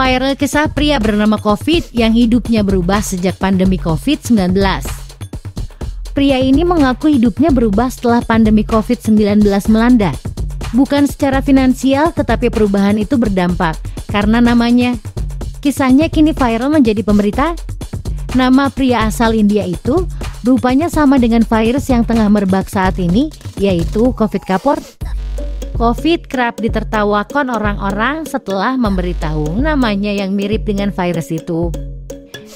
Viral kisah pria bernama Covid yang hidupnya berubah sejak pandemi COVID-19. Pria ini mengaku hidupnya berubah setelah pandemi COVID-19 melanda. Bukan secara finansial, tetapi perubahan itu berdampak karena namanya. Kisahnya kini viral menjadi pemberitaan. Nama pria asal India itu rupanya sama dengan virus yang tengah merebak saat ini, yaitu Covid Kapor. Covid kerap ditertawakan orang-orang setelah memberitahu namanya yang mirip dengan virus itu.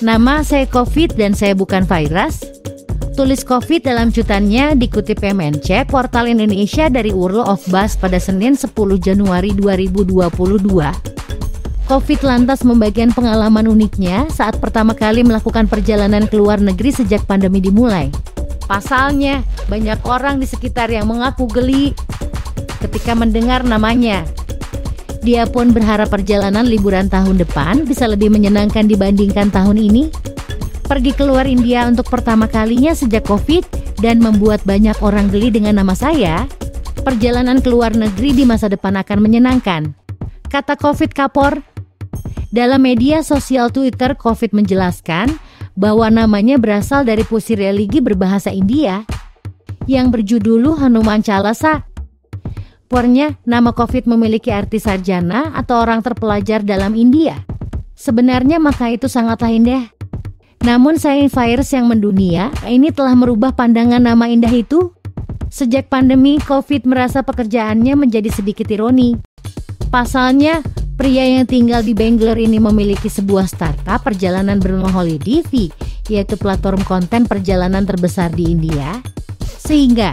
Nama saya Covid dan saya bukan virus. Tulis Covid dalam cuitannya dikutip MNC Portal Indonesia dari World of Buzz pada Senin 10 Januari 2022. Covid lantas membagikan pengalaman uniknya saat pertama kali melakukan perjalanan ke luar negeri sejak pandemi dimulai. Pasalnya, banyak orang di sekitar yang mengaku geli ketika mendengar namanya. Dia pun berharap perjalanan liburan tahun depan bisa lebih menyenangkan dibandingkan tahun ini. Pergi keluar India untuk pertama kalinya sejak Covid dan membuat banyak orang geli dengan nama saya. Perjalanan ke luar negeri di masa depan akan menyenangkan, kata Covid Kapor. Dalam media sosial Twitter, Covid menjelaskan bahwa namanya berasal dari puisi religi berbahasa India yang berjudul Hanuman Chalisa. Pornya, nama Covid memiliki arti sarjana atau orang terpelajar dalam India. Sebenarnya maka itu sangatlah indah. Namun sayang virus yang mendunia ini telah merubah pandangan nama indah itu. Sejak pandemi, Covid merasa pekerjaannya menjadi sedikit ironi. Pasalnya, pria yang tinggal di Bangalore ini memiliki sebuah startup perjalanan bernama HolidayV, yaitu platform konten perjalanan terbesar di India. Sehingga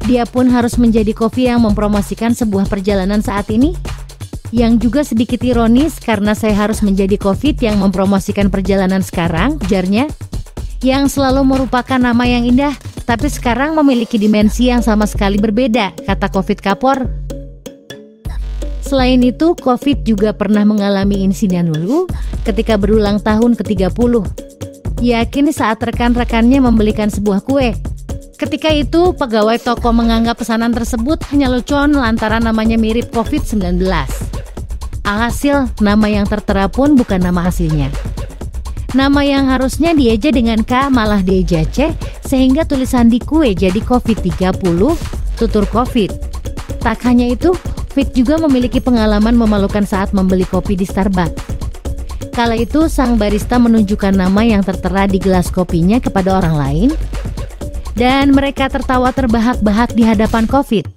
dia pun harus menjadi Covid yang mempromosikan sebuah perjalanan saat ini. Yang juga sedikit ironis karena saya harus menjadi Covid yang mempromosikan perjalanan sekarang, ujarnya. Yang selalu merupakan nama yang indah, tapi sekarang memiliki dimensi yang sama sekali berbeda, kata Covid Kapor. Selain itu, Covid juga pernah mengalami insiden dulu ketika berulang tahun ke-30. Yakin saat rekan-rekannya membelikan sebuah kue. Ketika itu, pegawai toko menganggap pesanan tersebut hanya lelucon lantaran namanya mirip COVID-19. Alhasil, nama yang tertera pun bukan nama aslinya. Nama yang harusnya dieja dengan K malah dieja C, sehingga tulisan di kue jadi COVID-30, tutur Covid. Tak hanya itu, Fit juga memiliki pengalaman memalukan saat membeli kopi di Starbucks. Kala itu, sang barista menunjukkan nama yang tertera di gelas kopinya kepada orang lain, dan mereka tertawa terbahak-bahak di hadapan Covid.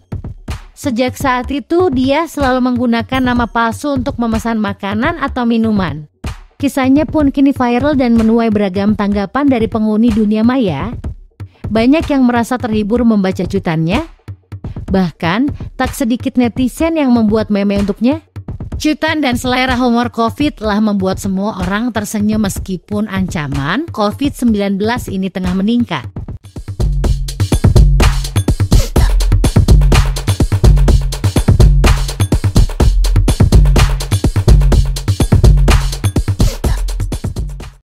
Sejak saat itu, dia selalu menggunakan nama palsu untuk memesan makanan atau minuman. Kisahnya pun kini viral dan menuai beragam tanggapan dari penghuni dunia maya. Banyak yang merasa terhibur membaca cuitannya. Bahkan, tak sedikit netizen yang membuat meme untuknya. Cuitan dan selera humor Covid telah membuat semua orang tersenyum meskipun ancaman COVID-19 ini tengah meningkat.